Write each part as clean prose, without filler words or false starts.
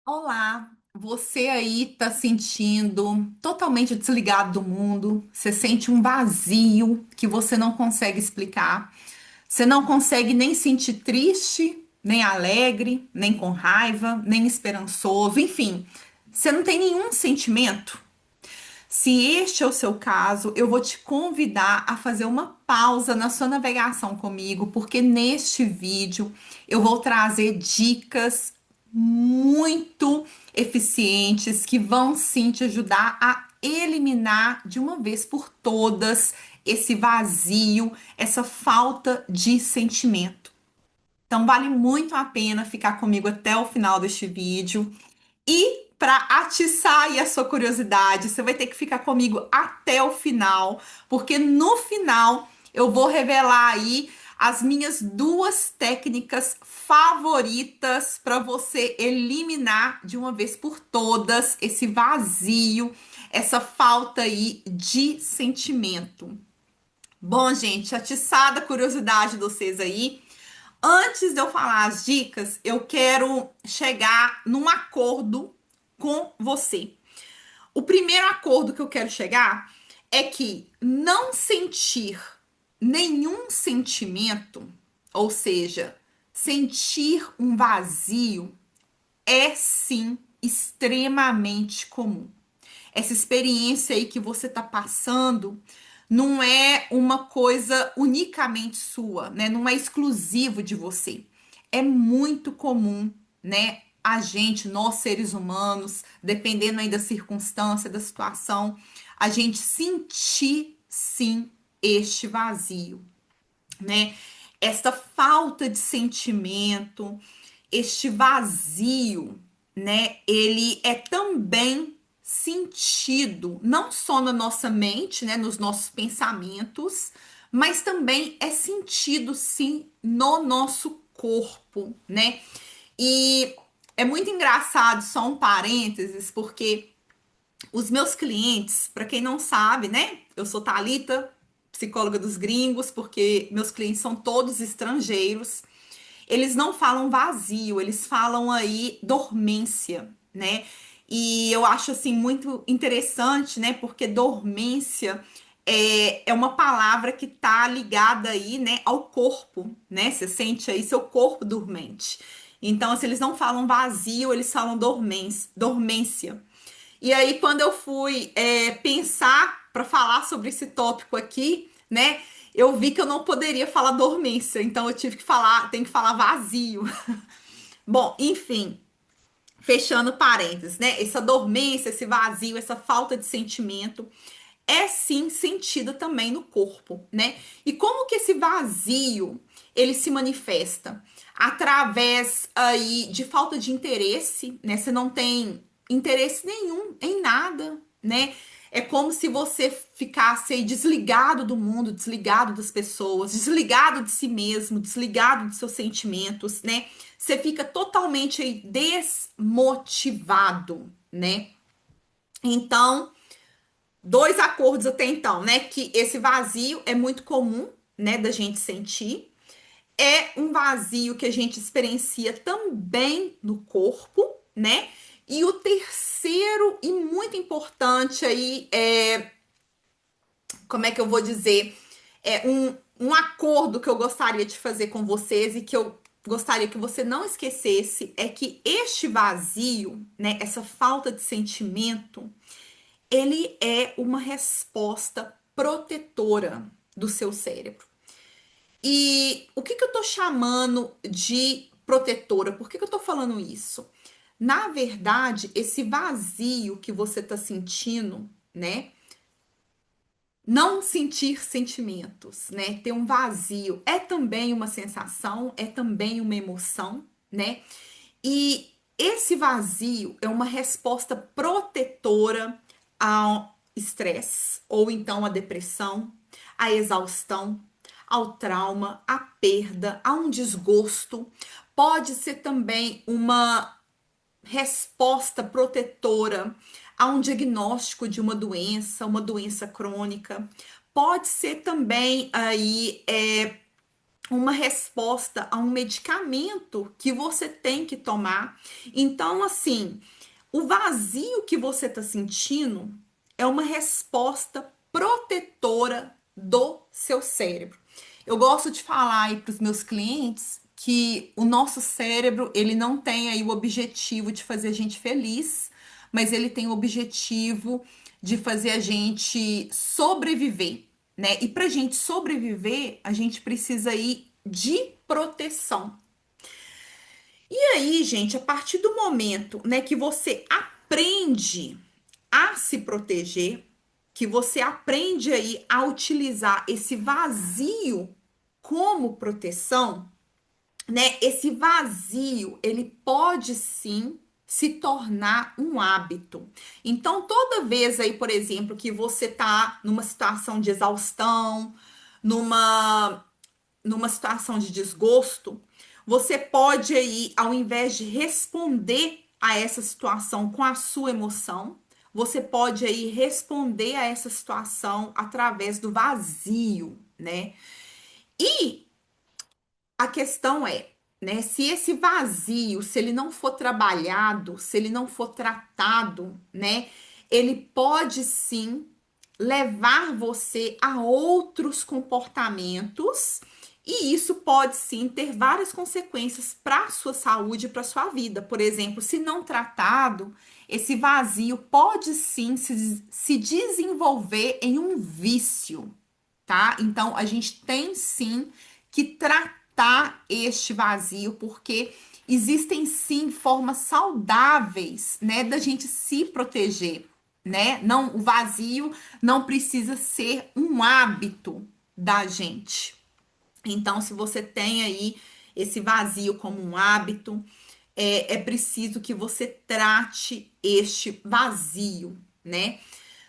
Olá, você aí tá sentindo totalmente desligado do mundo, você sente um vazio que você não consegue explicar, você não consegue nem sentir triste, nem alegre, nem com raiva, nem esperançoso, enfim, você não tem nenhum sentimento. Se este é o seu caso, eu vou te convidar a fazer uma pausa na sua navegação comigo, porque neste vídeo eu vou trazer dicas muito eficientes que vão sim te ajudar a eliminar de uma vez por todas esse vazio, essa falta de sentimento. Então vale muito a pena ficar comigo até o final deste vídeo. E para atiçar aí a sua curiosidade, você vai ter que ficar comigo até o final, porque no final eu vou revelar aí as minhas duas técnicas favoritas para você eliminar de uma vez por todas esse vazio, essa falta aí de sentimento. Bom, gente, atiçada a curiosidade de vocês aí. Antes de eu falar as dicas, eu quero chegar num acordo com você. O primeiro acordo que eu quero chegar é que não sentir nenhum sentimento, ou seja, sentir um vazio, é sim extremamente comum. Essa experiência aí que você está passando não é uma coisa unicamente sua, né? Não é exclusivo de você. É muito comum, né? A gente, nós seres humanos, dependendo aí da circunstância, da situação, a gente sentir sim este vazio, né? Esta falta de sentimento, este vazio, né? Ele é também sentido não só na nossa mente, né, nos nossos pensamentos, mas também é sentido sim no nosso corpo, né? E é muito engraçado, só um parênteses, porque os meus clientes, para quem não sabe, né? Eu sou Thalita, psicóloga dos gringos, porque meus clientes são todos estrangeiros. Eles não falam vazio, eles falam aí dormência, né? E eu acho assim muito interessante, né? Porque dormência é uma palavra que tá ligada aí, né, ao corpo, né? Você sente aí seu corpo dormente. Então, se eles não falam vazio, eles falam dormência. E aí, quando eu fui pensar para falar sobre esse tópico aqui, né, eu vi que eu não poderia falar dormência, então eu tive que falar, tem que falar vazio. Bom, enfim, fechando parênteses, né? Essa dormência, esse vazio, essa falta de sentimento é sim sentido também no corpo, né? E como que esse vazio ele se manifesta? Através aí de falta de interesse, né? Você não tem interesse nenhum em nada, né? É como se você ficasse aí desligado do mundo, desligado das pessoas, desligado de si mesmo, desligado de seus sentimentos, né? Você fica totalmente aí desmotivado, né? Então, dois acordos até então, né? Que esse vazio é muito comum, né, da gente sentir. É um vazio que a gente experiencia também no corpo, né? E o terceiro e muito importante aí é, como é que eu vou dizer? É um acordo que eu gostaria de fazer com vocês e que eu gostaria que você não esquecesse é que este vazio, né, essa falta de sentimento, ele é uma resposta protetora do seu cérebro. E o que, que eu tô chamando de protetora? Por que, que eu tô falando isso? Na verdade, esse vazio que você tá sentindo, né? Não sentir sentimentos, né? Ter um vazio é também uma sensação, é também uma emoção, né? E esse vazio é uma resposta protetora ao estresse, ou então à depressão, à exaustão, ao trauma, à perda, a um desgosto. Pode ser também uma resposta protetora a um diagnóstico de uma doença crônica. Pode ser também aí uma resposta a um medicamento que você tem que tomar. Então, assim, o vazio que você está sentindo é uma resposta protetora do seu cérebro. Eu gosto de falar aí para os meus clientes que o nosso cérebro, ele não tem aí o objetivo de fazer a gente feliz, mas ele tem o objetivo de fazer a gente sobreviver, né? E para a gente sobreviver, a gente precisa aí de proteção. E aí, gente, a partir do momento, né, que você aprende a se proteger, que você aprende aí a utilizar esse vazio como proteção, né? Esse vazio, ele pode sim se tornar um hábito. Então, toda vez aí, por exemplo, que você tá numa situação de exaustão, numa situação de desgosto, você pode aí, ao invés de responder a essa situação com a sua emoção, você pode aí responder a essa situação através do vazio, né? E a questão é, né, se esse vazio, se ele não for trabalhado, se ele não for tratado, né, ele pode sim levar você a outros comportamentos e isso pode sim ter várias consequências para a sua saúde, para a sua vida. Por exemplo, se não tratado, esse vazio pode sim se desenvolver em um vício, tá? Então, a gente tem sim que tratar este vazio, porque existem sim formas saudáveis, né, da gente se proteger, né? Não, o vazio não precisa ser um hábito da gente. Então, se você tem aí esse vazio como um hábito, é preciso que você trate este vazio, né?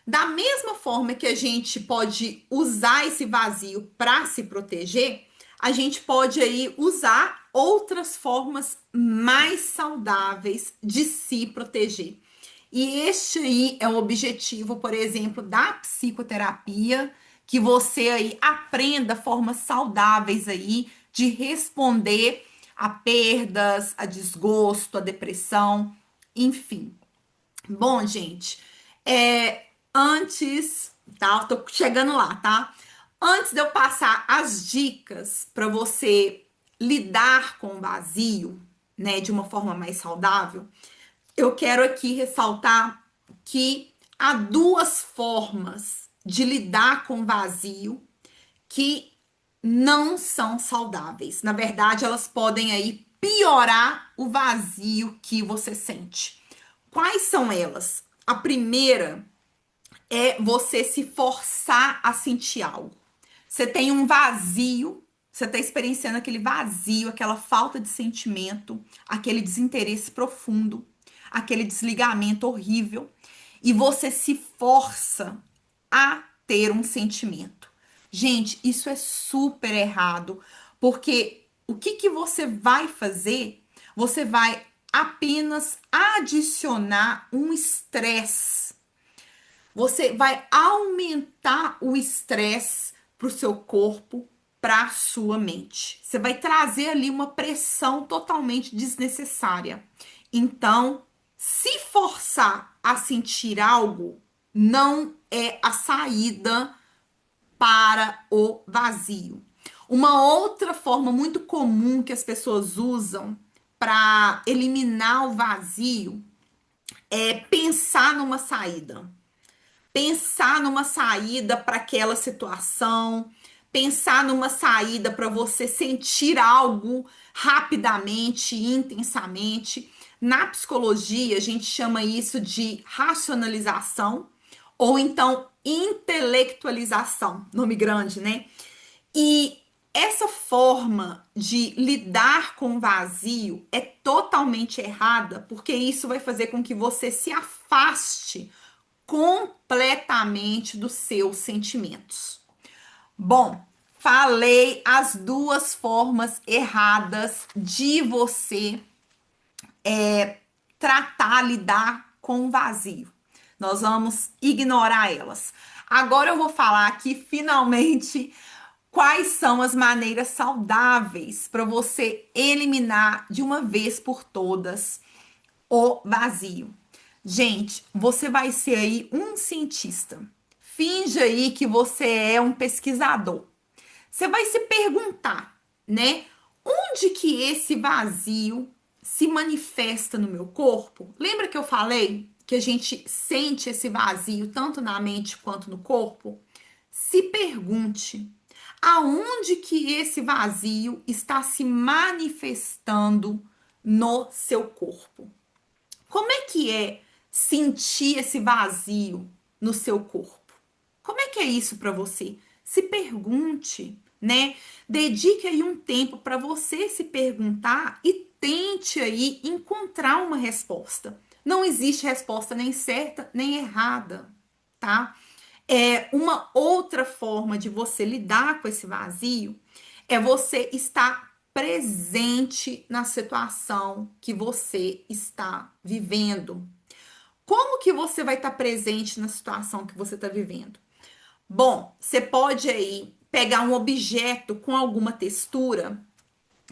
Da mesma forma que a gente pode usar esse vazio para se proteger, a gente pode aí usar outras formas mais saudáveis de se proteger. E este aí é o objetivo, por exemplo, da psicoterapia, que você aí aprenda formas saudáveis aí de responder a perdas, a desgosto, a depressão, enfim. Bom, gente, antes, tá? Eu tô chegando lá, tá? Antes de eu passar as dicas para você lidar com o vazio, né, de uma forma mais saudável, eu quero aqui ressaltar que há duas formas de lidar com o vazio que não são saudáveis. Na verdade, elas podem aí piorar o vazio que você sente. Quais são elas? A primeira é você se forçar a sentir algo. Você tem um vazio, você está experienciando aquele vazio, aquela falta de sentimento, aquele desinteresse profundo, aquele desligamento horrível, e você se força a ter um sentimento. Gente, isso é super errado, porque o que que você vai fazer? Você vai apenas adicionar um estresse, você vai aumentar o estresse para o seu corpo, para a sua mente. Você vai trazer ali uma pressão totalmente desnecessária. Então, se forçar a sentir algo não é a saída para o vazio. Uma outra forma muito comum que as pessoas usam para eliminar o vazio é pensar numa saída, pensar numa saída para aquela situação, pensar numa saída para você sentir algo rapidamente, intensamente. Na psicologia, a gente chama isso de racionalização ou então intelectualização, nome grande, né? E essa forma de lidar com o vazio é totalmente errada, porque isso vai fazer com que você se afaste completamente dos seus sentimentos. Bom, falei as duas formas erradas de você tratar, lidar com o vazio. Nós vamos ignorar elas. Agora eu vou falar aqui finalmente Quais são as maneiras saudáveis para você eliminar de uma vez por todas o vazio? Gente, você vai ser aí um cientista. Finja aí que você é um pesquisador. Você vai se perguntar, né? Onde que esse vazio se manifesta no meu corpo? Lembra que eu falei que a gente sente esse vazio tanto na mente quanto no corpo? Se pergunte, aonde que esse vazio está se manifestando no seu corpo? Como é que é sentir esse vazio no seu corpo? Como é que é isso para você? Se pergunte, né? Dedique aí um tempo para você se perguntar e tente aí encontrar uma resposta. Não existe resposta nem certa nem errada, tá? É uma outra forma de você lidar com esse vazio é você estar presente na situação que você está vivendo. Como que você vai estar presente na situação que você está vivendo? Bom, você pode aí pegar um objeto com alguma textura.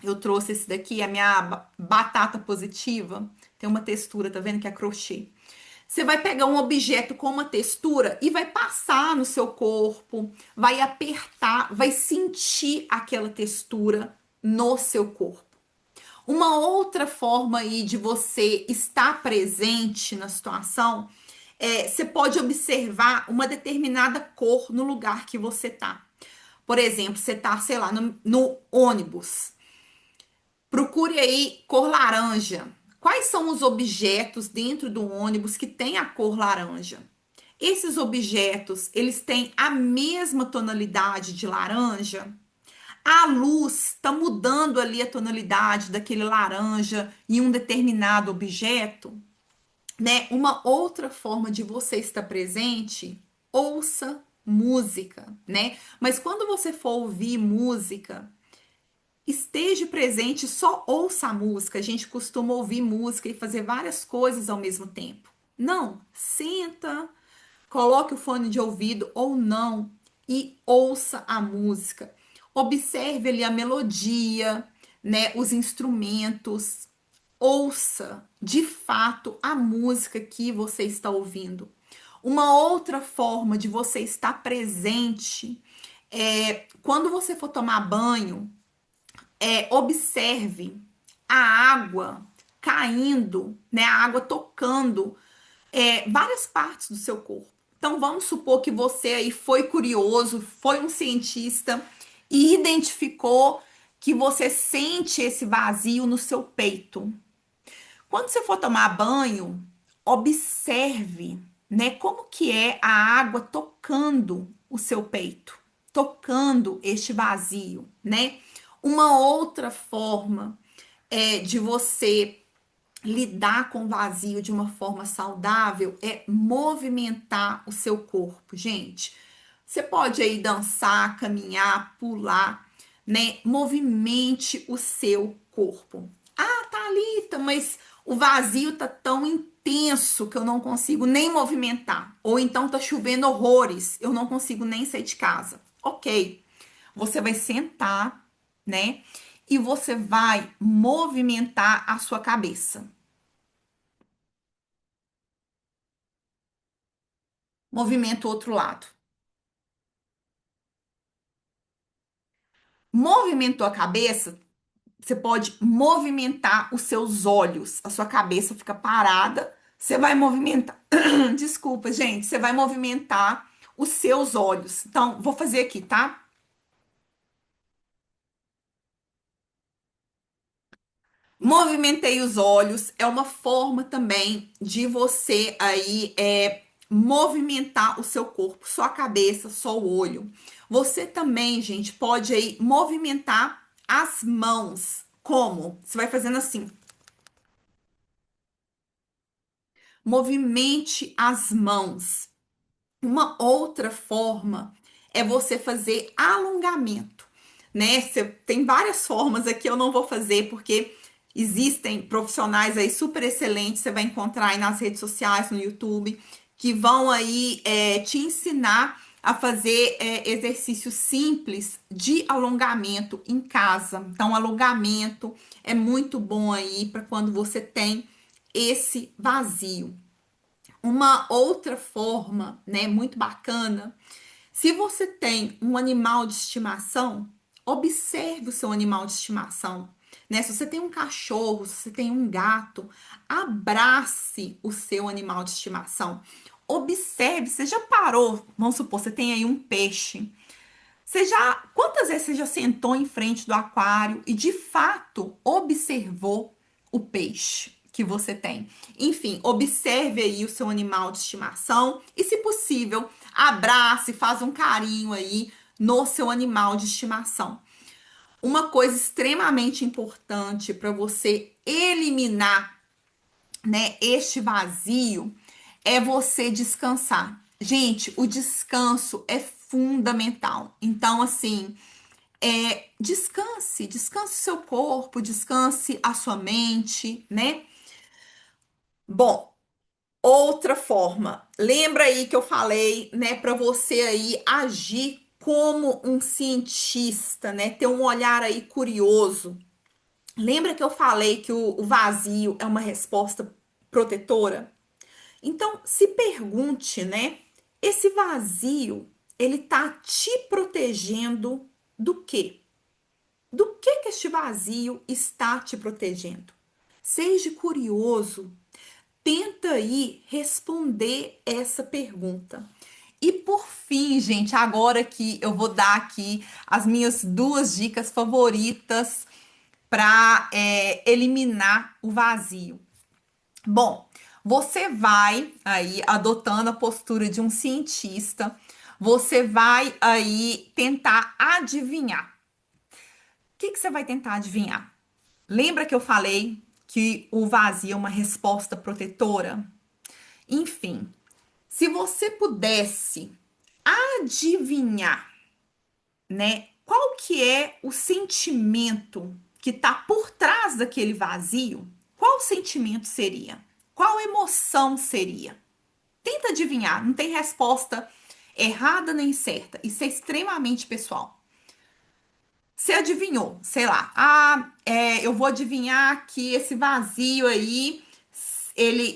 Eu trouxe esse daqui, a minha batata positiva. Tem uma textura, tá vendo que é crochê. Você vai pegar um objeto com uma textura e vai passar no seu corpo, vai apertar, vai sentir aquela textura no seu corpo. Uma outra forma aí de você estar presente na situação é você pode observar uma determinada cor no lugar que você tá. Por exemplo, você tá, sei lá, no ônibus. Procure aí cor laranja. Quais são os objetos dentro do ônibus que tem a cor laranja? Esses objetos, eles têm a mesma tonalidade de laranja? A luz está mudando ali a tonalidade daquele laranja em um determinado objeto, né? Uma outra forma de você estar presente, ouça música, né? Mas quando você for ouvir música, esteja presente, só ouça a música. A gente costuma ouvir música e fazer várias coisas ao mesmo tempo. Não, senta, coloque o fone de ouvido ou não e ouça a música. Observe ali a melodia, né, os instrumentos. Ouça de fato a música que você está ouvindo. Uma outra forma de você estar presente é quando você for tomar banho, observe a água caindo, né? A água tocando várias partes do seu corpo. Então vamos supor que você aí foi curioso, foi um cientista e identificou que você sente esse vazio no seu peito. Quando você for tomar banho, observe, né, como que é a água tocando o seu peito, tocando este vazio, né? Uma outra forma de você lidar com o vazio de uma forma saudável é movimentar o seu corpo, gente. Você pode aí dançar, caminhar, pular, né? Movimente o seu corpo. Ah, Thalita, mas o vazio tá tão intenso que eu não consigo nem movimentar. Ou então tá chovendo horrores, eu não consigo nem sair de casa. Ok, você vai sentar, né? E você vai movimentar a sua cabeça. Movimenta o outro lado. Movimentou a cabeça, você pode movimentar os seus olhos. A sua cabeça fica parada, você vai movimentar. Desculpa, gente, você vai movimentar os seus olhos. Então, vou fazer aqui, tá? Movimentei os olhos é uma forma também de você aí movimentar o seu corpo, só a cabeça, só o olho. Você também, gente, pode aí movimentar as mãos. Como? Você vai fazendo assim. Movimente as mãos. Uma outra forma é você fazer alongamento, né? Você tem várias formas aqui, eu não vou fazer porque existem profissionais aí super excelentes, você vai encontrar aí nas redes sociais, no YouTube, que vão aí te ensinar a fazer exercícios simples de alongamento em casa. Então, alongamento é muito bom aí para quando você tem esse vazio. Uma outra forma, né, muito bacana, se você tem um animal de estimação, observe o seu animal de estimação, né? Se você tem um cachorro, se você tem um gato, abrace o seu animal de estimação. Observe, você já parou? Vamos supor, você tem aí um peixe. Quantas vezes você já sentou em frente do aquário e de fato observou o peixe que você tem? Enfim, observe aí o seu animal de estimação e, se possível, abrace, faz um carinho aí no seu animal de estimação. Uma coisa extremamente importante para você eliminar, né, este vazio é você descansar. Gente, o descanso é fundamental. Então, assim, descanse o seu corpo, descanse a sua mente, né? Bom, outra forma, lembra aí que eu falei, né, para você aí agir como um cientista, né? Ter um olhar aí curioso. Lembra que eu falei que o vazio é uma resposta protetora? Então, se pergunte, né? Esse vazio, ele tá te protegendo do quê? Do que este vazio está te protegendo? Seja curioso, tenta aí responder essa pergunta. E por fim, gente, agora que eu vou dar aqui as minhas duas dicas favoritas para eliminar o vazio. Bom, você vai aí adotando a postura de um cientista, você vai aí tentar adivinhar. O que que você vai tentar adivinhar? Lembra que eu falei que o vazio é uma resposta protetora? Enfim, se você pudesse adivinhar, né, qual que é o sentimento que está por trás daquele vazio, qual sentimento seria? Qual emoção seria? Tenta adivinhar, não tem resposta errada nem certa. Isso é extremamente pessoal. Você adivinhou, sei lá. Eu vou adivinhar que esse vazio aí,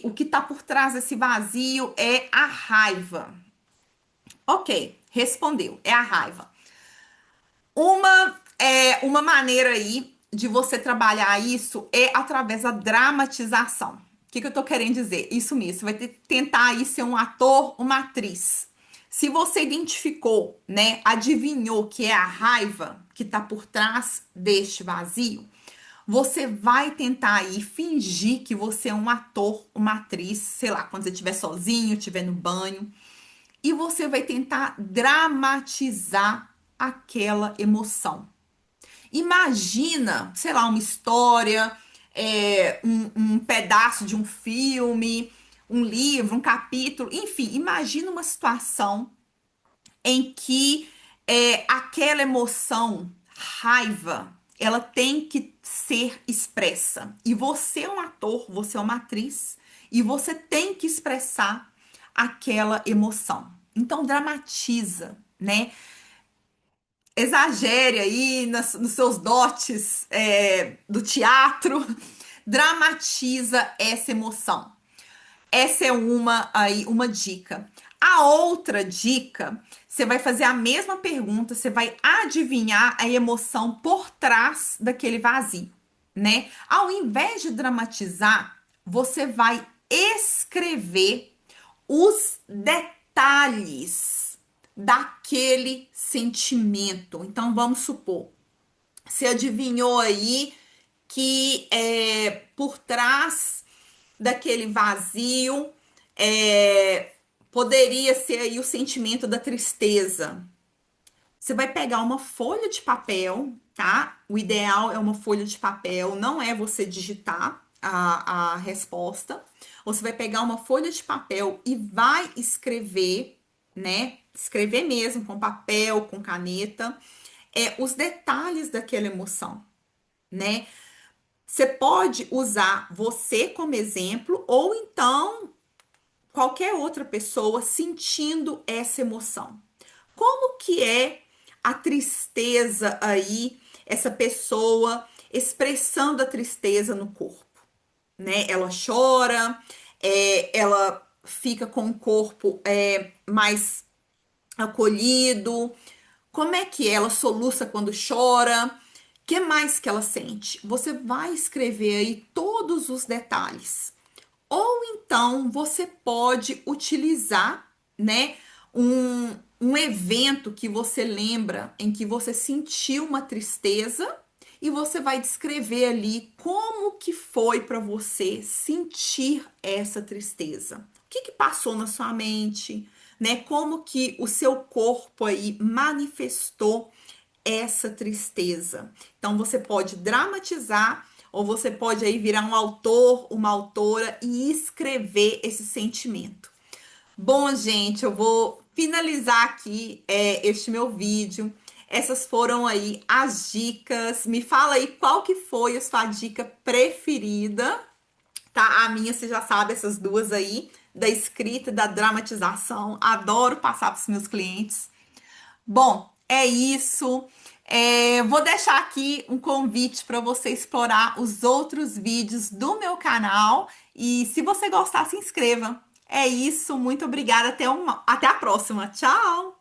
o que tá por trás desse vazio é a raiva. Ok, respondeu, é a raiva. Uma maneira aí de você trabalhar isso é através da dramatização. O que que eu tô querendo dizer? Isso mesmo, você vai tentar aí ser um ator, uma atriz. Se você identificou, né, adivinhou que é a raiva que tá por trás deste vazio, você vai tentar aí fingir que você é um ator, uma atriz, sei lá, quando você estiver sozinho, estiver no banho, e você vai tentar dramatizar aquela emoção. Imagina, sei lá, uma história, um pedaço de um filme, um livro, um capítulo, enfim, imagina uma situação em que aquela emoção, raiva, ela tem que ser expressa. E você é um ator, você é uma atriz, e você tem que expressar aquela emoção. Então, dramatiza, né? Exagere aí nos seus dotes do teatro, dramatiza essa emoção. Essa é uma dica. A outra dica, você vai fazer a mesma pergunta, você vai adivinhar a emoção por trás daquele vazio, né? Ao invés de dramatizar, você vai escrever os detalhes daquele sentimento. Então, vamos supor, você adivinhou aí que por trás daquele vazio poderia ser aí o sentimento da tristeza. Você vai pegar uma folha de papel, tá? O ideal é uma folha de papel, não é você digitar a resposta. Você vai pegar uma folha de papel e vai escrever, né? Escrever mesmo com papel, com caneta, os detalhes daquela emoção, né? Você pode usar você como exemplo ou então qualquer outra pessoa sentindo essa emoção. como que é a tristeza aí, essa pessoa expressando a tristeza no corpo, né? Ela chora, ela fica com o corpo mais acolhido. Como é que ela soluça quando chora? O que mais que ela sente? Você vai escrever aí todos os detalhes. Ou então você pode utilizar, né, um evento que você lembra em que você sentiu uma tristeza e você vai descrever ali como que foi para você sentir essa tristeza. O que que passou na sua mente, né? Como que o seu corpo aí manifestou essa tristeza. Então você pode dramatizar ou você pode aí virar um autor, uma autora e escrever esse sentimento. Bom, gente, eu vou finalizar aqui este meu vídeo. Essas foram aí as dicas. Me fala aí qual que foi a sua dica preferida, tá? A minha, você já sabe, essas duas aí, da escrita e da dramatização. Adoro passar para os meus clientes. Bom, é isso. Vou deixar aqui um convite para você explorar os outros vídeos do meu canal. E se você gostar, se inscreva. É isso, muito obrigada. Até a próxima. Tchau!